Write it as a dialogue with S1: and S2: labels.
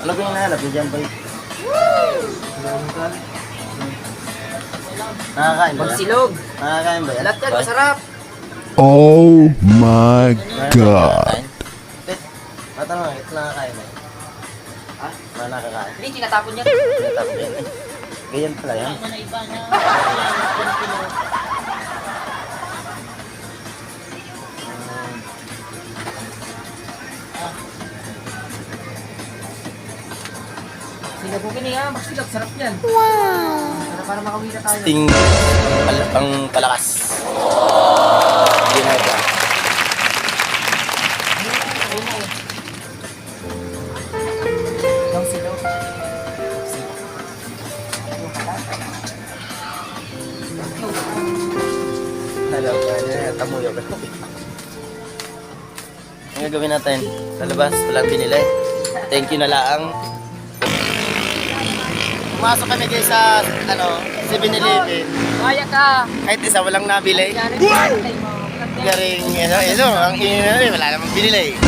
S1: Ano ba yung nahanap niyo dyan, boy? Nakakain ba yan?
S2: Magsilog.
S1: Nakakain ba yan?
S2: Lahat yan,
S1: Boy?
S2: masarap.
S3: Oh my God.
S1: Matanong, ito nakakain ba yan?
S2: Ha?
S1: Mga nakakain.
S2: Hindi, tinatapon niya.
S1: Tinatapos yan. Ganyan pala yan.
S2: Sinabugin niya, magsilog. Sarap yan. Wow. Para makawin na tayo.
S1: Sting ang palakas. Hindi na ito.
S2: Yung silog.
S1: Hello, tamuyo ka. Ang gagawin natin, sa labas, walang binili. Thank you na lang. Pumasok kami guys sa, 7-Eleven.
S2: Kaya ka.
S1: Kahit isa, walang nabili.
S2: Yan,
S1: Garing, ang wala namang binili.